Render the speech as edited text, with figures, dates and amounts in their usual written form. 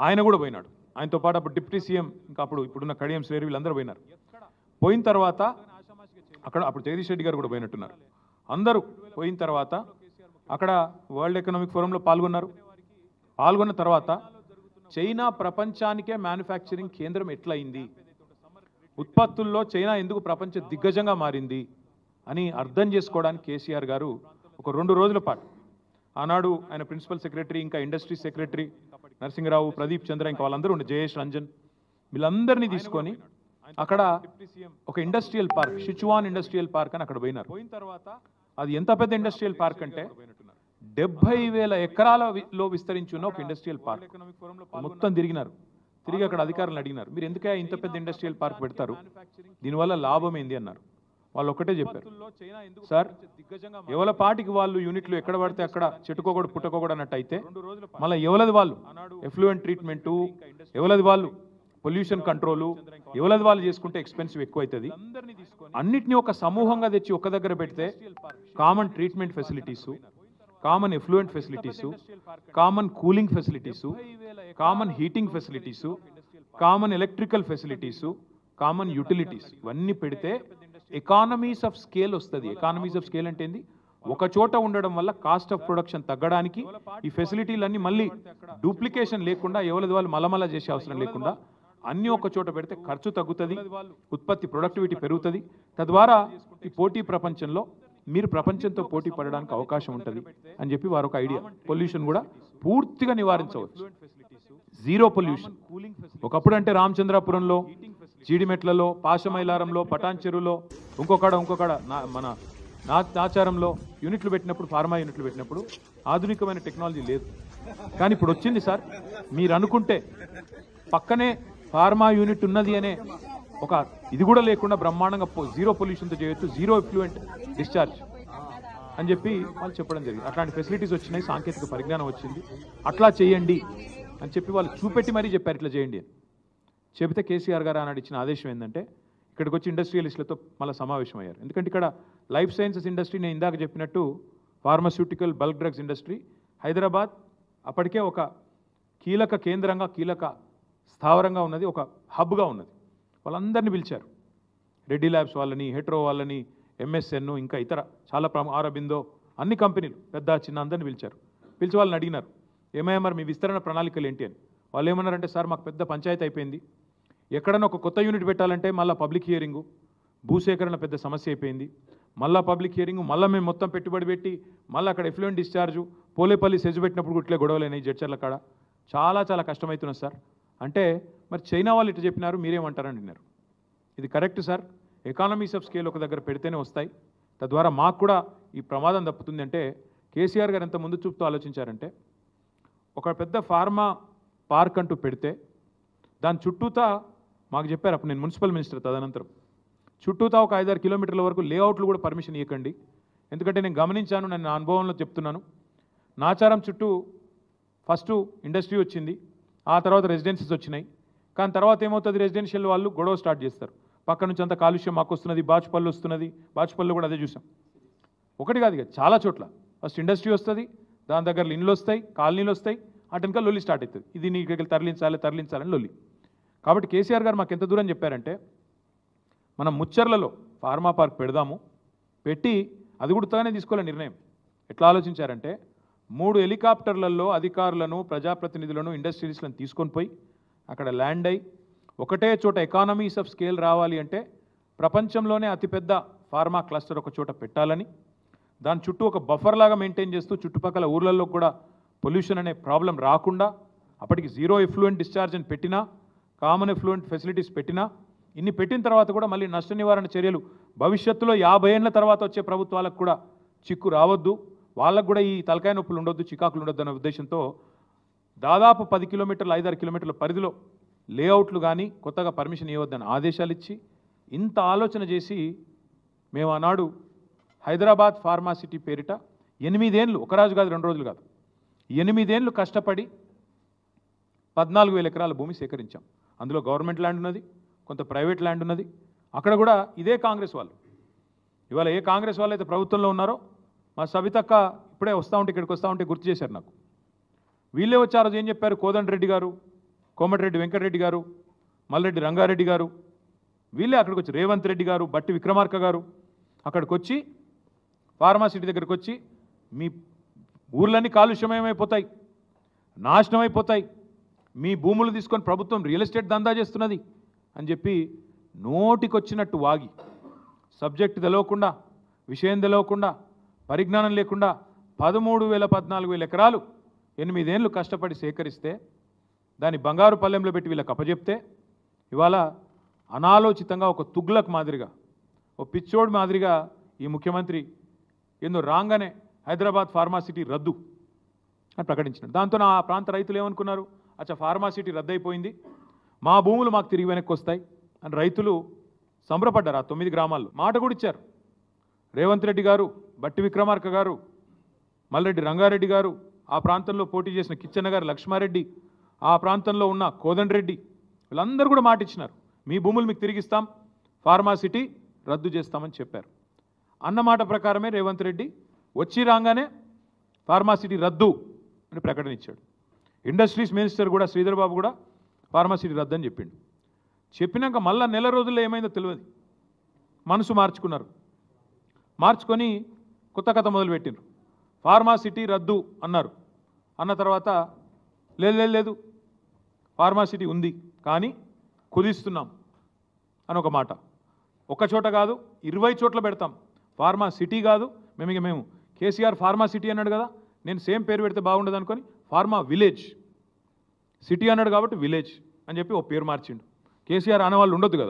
ఆయన కూడా పోయినాడు. ఆయనతో పాటు అప్పుడు డిప్యూటీ సీఎం ఇంకా ఇప్పుడున్న కడియం శ్రేణి వీళ్ళందరూ పోయినారు. పోయిన తర్వాత అక్కడ అప్పుడు జగదీష్ రెడ్డి గారు కూడా పోయినట్టున్నారు. అందరూ పోయిన తర్వాత అక్కడ వరల్డ్ ఎకనామిక్ ఫోరంలో పాల్గొన్నారు. పాల్గొన్న తర్వాత చైనా ప్రపంచానికే మ్యానుఫ్యాక్చరింగ్ కేంద్రం ఎట్లయింది, ఉత్పత్తుల్లో చైనా ఎందుకు ప్రపంచ దిగ్గజంగా మారింది అని అర్థం చేసుకోవడానికి కేసీఆర్ గారు ఒక 2 రోజుల పాటు ఆనాడు ఆయన ప్రిన్సిపల్ సెక్రటరీ ఇంకా ఇండస్ట్రీ సెక్రటరీ నరసింహరావు, ప్రదీప్ చంద్ర ఇంకా వాళ్ళందరూ ఉండే, జయేష్ రంజన్ వీళ్ళందరినీ తీసుకొని అక్కడ ఒక industrial park, Sichuan industrial park అని అక్కడ పోయినారు. పోయిన తర్వాత అది ఎంత పెద్ద ఇండస్ట్రియల్ పార్క్ అంటే 70,000 ఎకరాలలో విస్తరించి ఉన్న ఒక ఇండస్ట్రియల్ పార్క్. మొత్తం తిరిగినారు. తిరిగి అక్కడ అధికారులను అడిగినారు, మీరు ఎందుకే ఇంత పెద్ద ఇండస్ట్రియల్ పార్క్ పెడతారు, దీనివల్ల లాభం ఏంది అన్నారు. వాళ్ళు ఒకటే చెప్పారు, సార్ ఎవల పాటికి వాళ్ళు యూనిట్లు ఎక్కడ పడితే అక్కడ చెట్టుకోకూడదు పుట్టకోకూడదు అన్నట్టు అయితే మళ్ళీ ఎవలది వాళ్ళు ఎఫ్లూయెంట్ ట్రీట్మెంటు, ఎవలది వాళ్ళు పొల్యూషన్ కంట్రోలు, ఎవలది వాళ్ళు చేసుకుంటే ఎక్స్పెన్సివ్ ఎక్కువ అవుతుంది. అన్నిటినీ ఒక సమూహంగా తెచ్చి ఒక దగ్గర పెడితే common treatment facilities, common effluent facilities, common cooling facilities, common heating facilities, common electrical facilities, common utilities ఇవన్నీ పెడితే ఎకానమీస్ ఆఫ్ స్కేల్ వస్తుంది. ఎకానమీస్ ఆఫ్ స్కేల్ అంటే ఏంది, ఒక చోట ఉండడం వల్ల కాస్ట్ ఆఫ్ ప్రొడక్షన్ తగ్గడానికి ఈ ఫెసిలిటీలన్నీ మళ్ళీ డూప్లికేషన్ లేకుండా ఎవరిది వాళ్ళు మలమల చేసే అవసరం లేకుండా అన్నీ ఒక చోట పెడితే ఖర్చు తగ్గుతుంది, ఉత్పత్తి ప్రొడక్టివిటీ పెరుగుతుంది. తద్వారా ఈ పోటీ ప్రపంచంలో మీరు ప్రపంచంతో పోటీ పడడానికి అవకాశం ఉంటుంది అని చెప్పి వారు ఒక ఐడియా. పొల్యూషన్ కూడా పూర్తిగా నివారించవచ్చు, జీరో పొల్యూషన్. ఒకప్పుడు అంటే రామచంద్రాపురంలో, జీడిమెట్లలో, పాశమైలారంలో, పటాన్ చెరువులో, ఇంకొకడ మన నాచారంలో యూనిట్లు పెట్టినప్పుడు, ఫార్మా యూనిట్లు పెట్టినప్పుడు ఆధునికమైన టెక్నాలజీ లేదు. కానీ ఇప్పుడు వచ్చింది సార్. మీరు అనుకుంటే పక్కనే ఫార్మా యూనిట్ ఉన్నది అనే ఒక ఇది కూడా లేకుండా బ్రహ్మాండంగా జీరో పొల్యూషన్తో చేయొచ్చు, జీరో ఎఫ్లూయెంట్ డిశ్చార్జ్ అని చెప్పి వాళ్ళు చెప్పడం జరిగింది. అట్లాంటి ఫెసిలిటీస్ వచ్చినాయి, సాంకేతిక పరిజ్ఞానం వచ్చింది, అట్లా చేయండి అని చెప్పి వాళ్ళు చూపెట్టి మరీ చెప్పారు ఇట్లా చేయండి అని. చెబితే కేసీఆర్ గారు ఆనాడు ఇచ్చిన ఆదేశం ఏంటంటే ఇక్కడికి వచ్చి ఇండస్ట్రియలిస్టులతో మళ్ళీ సమావేశం అయ్యారు. ఎందుకంటే ఇక్కడ లైఫ్ సైన్సెస్ ఇండస్ట్రీ, నేను ఇందాక చెప్పినట్టు pharmaceutical bulk drugs industry, Hyderabad అప్పటికే ఒక కీలక కేంద్రంగా, కీలక స్థావరంగా ఉన్నది, ఒక హబ్గా ఉన్నది. వాళ్ళందరినీ పిలిచారు, రెడ్డి ల్యాబ్స్ వాళ్ళని, హెట్రో వాళ్ళని, ఎంఎస్ఎన్ ఇంకా ఇతర చాలా ఆరబిందో అన్ని కంపెనీలు పెద్ద చిన్న అందరిని పిలిచారు. పిలిచి వాళ్ళని అడిగినారు, ఏమయ్యా మరి మీ విస్తరణ ప్రణాళికలు ఏంటి అని. వాళ్ళు ఏమన్నారంటే, సార్ మాకు పెద్ద పంచాయతీ అయిపోయింది, ఎక్కడన్నా ఒక కొత్త యూనిట్ పెట్టాలంటే మళ్ళీ పబ్లిక్ హియరింగు, భూసేకరణ పెద్ద సమస్య అయిపోయింది, మళ్ళీ పబ్లిక్ హియరింగ్, మళ్ళీ మేము మొత్తం పెట్టుబడి పెట్టి మళ్ళీ అక్కడ ఎఫ్లూయెంట్ డిశ్చార్జు, పోలేపల్లి సెజ్ పెట్టినప్పుడు ఇట్లే గొడవలైనాయి జడ్చర్ల కాడ, చాలా చాలా కష్టమవుతున్నది సార్ అంటే, మరి చైనా వాళ్ళు ఇట్లా చెప్పినారు మీరేమంటారని అడిగినారు. ఇది correct sir, economies of scale ఒక దగ్గర పెడితేనే వస్తాయి, తద్వారా మాకు కూడా ఈ ప్రమాదం తప్పుతుంది అంటే కేసీఆర్ గారు ఎంత ముందు చూపుతూ ఆలోచించారంటే, ఒక పెద్ద ఫార్మా పార్క్ అంటూ పెడితే దాని చుట్టూతా మాకు చెప్పారు, అప్పుడు నేను మున్సిపల్ మినిస్టర్, తదనంతరం చుట్టూతా ఒక 5-6 కిలోమీటర్ల వరకు లేఅవుట్లు కూడా పర్మిషన్ ఇవ్వకండి. ఎందుకంటే నేను గమనించాను, నేను నా అనుభవంలో చెప్తున్నాను, నాచారం చుట్టూ ఫస్ట్ ఇండస్ట్రీ వచ్చింది, ఆ తర్వాత రెసిడెన్సీస్ వచ్చినాయి. కానీ తర్వాత ఏమవుతుంది, రెసిడెన్షియల్ వాళ్ళు గొడవ స్టార్ట్ చేస్తారు, పక్క నుంచి అంత కాలుష్యం మాకు వస్తున్నది, బాచుపల్లి వస్తున్నది, బాచుపల్లిలో కూడా అదే చూసాం. ఒకటి కాదు ఇక చాలా చోట్ల ఫస్ట్ ఇండస్ట్రీ వస్తుంది, దాని దగ్గర ఇండ్లు వస్తాయి, కాలనీలు వస్తాయి, అటెనక లొల్లి స్టార్ట్ అవుతుంది, ఇది నీకు తరలించాలని లొల్లి. కాబట్టి కేసీఆర్ గారు మాకు ఎంత దూరం చెప్పారంటే, మనం ముచ్చర్లలో ఫార్మా పార్క్ పెడదాము, పెట్టి అది కూడా తానే తీసుకోలే నిర్ణయం. ఎట్లా ఆలోచించారంటే, 3 హెలికాప్టర్లలో అధికారులను, ప్రజాప్రతినిధులను, ఇండస్ట్రియలిస్టులను తీసుకొని పోయి అక్కడ ల్యాండ్ అయ్యి ఒకటే చోట ఎకానమీస్ ఆఫ్ స్కేల్ రావాలి అంటే ప్రపంచంలోనే అతిపెద్ద ఫార్మా క్లస్టర్ ఒక చోట పెట్టాలని, దాని చుట్టూ ఒక బఫర్ లాగా మెయింటైన్ చేస్తూ చుట్టుపక్కల ఊర్లలో కూడా పొల్యూషన్ అనే ప్రాబ్లం రాకుండా, అప్పటికి జీరో ఎఫ్లూయెంట్ డిశ్చార్జ్ అని పెట్టినా, కామన్ ఎఫ్లూయెంట్ ఫెసిలిటీస్ పెట్టినా, ఇన్ని పెట్టిన తర్వాత కూడా మళ్ళీ నష్ట నివారణ చర్యలు భవిష్యత్తులో 50 ఏళ్ల తర్వాత వచ్చే ప్రభుత్వాలకు కూడా చిక్కు రావద్దు, వాళ్ళకు కూడా ఈ తలకాయ నొప్పులు ఉండొద్దు, చికాకులు ఉండొద్దు అనే ఉద్దేశంతో దాదాపు 10 కిలోమీటర్లు 5-6 కిలోమీటర్ల పరిధిలో లేఅవుట్లు కానీ కొత్తగా పర్మిషన్ ఇవ్వద్దని ఆదేశాలు ఇచ్చి ఇంత ఆలోచన చేసి మేము ఆనాడు హైదరాబాద్ ఫార్మా సిటీ పేరిట 8 ఏళ్ళు, ఒక రోజు కాదు 2 రోజులు కాదు, 8 ఏళ్ళు కష్టపడి 14,000 ఎకరాల భూమి సేకరించాం. అందులో గవర్నమెంట్ ల్యాండ్ ఉన్నది, కొంత ప్రైవేట్ ల్యాండ్ ఉన్నది. అక్కడ కూడా ఇదే కాంగ్రెస్ వాళ్ళు, ఇవాళ ఏ కాంగ్రెస్ వాళ్ళు అయితే ప్రభుత్వంలో ఉన్నారో, మా సబితక్క ఇప్పుడే వస్తూ ఉంటే ఇక్కడికి వస్తూ ఉంటే గుర్తు చేశారు నాకు. వీళ్ళే వచ్చి ఆ రోజు ఏం చెప్పారు, కోదండ రెడ్డి గారు కోమటిరెడ్డి వెంకటరెడ్డి గారు, మల్రెడ్డి రంగారెడ్డి గారు, వీళ్ళే అక్కడికి వచ్చి రేవంత్ రెడ్డి గారు, బట్టి విక్రమార్క గారు అక్కడికి వచ్చి ఫార్మాసిటీ దగ్గరికి వచ్చి మీ ఊర్లన్నీ కాలుష్యమయమైపోతాయి, నాశనం అయిపోతాయి, మీ భూములు తీసుకొని ప్రభుత్వం రియల్ ఎస్టేట్ దందా చేస్తున్నది అని చెప్పి నోటికొచ్చినట్టు వాగి సబ్జెక్ట్ తెలవకుండా, విషయం తెలవకుండా, పరిజ్ఞానం లేకుండా 13,000-14,000 ఎకరాలు 8 ఏళ్ళు కష్టపడి సేకరిస్తే దాన్ని బంగారు పల్లెంలో పెట్టి వీళ్ళకి అప్పచెప్తే ఇవాళ అనాలోచితంగా ఒక తుగ్లక్ మాదిరిగా, ఒక పిచ్చోడ్ మాదిరిగా ఈ ముఖ్యమంత్రి ఏందో రాగానే హైదరాబాద్ ఫార్మాసిటీ రద్దు అని ప్రకటించినాడు. దాంతో ఆ ప్రాంత రైతులు ఏమనుకున్నారు, అచ్చా ఫార్మాసిటీ రద్దయిపోయింది, మా భూములు మాకు తిరిగి వెనక్కి వస్తాయి అని రైతులు సంబరపడ్డారు. ఆ 9 గ్రామాల్లో మాట కూడా ఇచ్చారు. రేవంత్ రెడ్డి గారు, బట్టి విక్రమార్క గారు, మల్రెడ్డి రంగారెడ్డి గారు, ఆ ప్రాంతంలో పోటీ చేసిన కిచ్చన్న గారు లక్ష్మారెడ్డి, ఆ ప్రాంతంలో ఉన్న కోదండరెడ్డి, వీళ్ళందరూ కూడా మాట ఇచ్చినారు, మీ భూములు మీకు తిరిగిస్తాం, ఫార్మాసిటీ రద్దు చేస్తామని చెప్పారు. అన్నమాట ప్రకారమే రేవంత్ రెడ్డి వచ్చి రాగానే ఫార్మాసిటీ రద్దు అని ప్రకటన ఇచ్చాడు. ఇండస్ట్రీస్ మినిస్టర్ కూడా శ్రీధర్ బాబు కూడా ఫార్మాసిటీ రద్దు అని చెప్పిండు. చెప్పినాక మళ్ళా నెల రోజుల్లో ఏమైందో తెలియదు, మనసు మార్చుకున్నారు. మార్చుకొని కొత్త కథ మొదలుపెట్టినారు. ఫార్మాసిటీ రద్దు అన్నారు. అన్న తర్వాత లేదు ఫార్మాసిటీ ఉంది కానీ కుదిస్తున్నాం అని ఒక మాట. ఒక చోట కాదు 20 చోట్ల పెడతాం, ఫార్మాసిటీ కాదు. మేము కేసీఆర్ ఫార్మాసిటీ అన్నాడు కదా, నేను సేమ్ పేరు పెడితే బాగుండదు అనుకొని ఫార్మా విలేజ్, సిటీ అన్నాడు కాబట్టి విలేజ్ అని చెప్పి ఓ పేరు మార్చిండు. కేసీఆర్ అనే వాళ్ళు ఉండొద్దు కదా.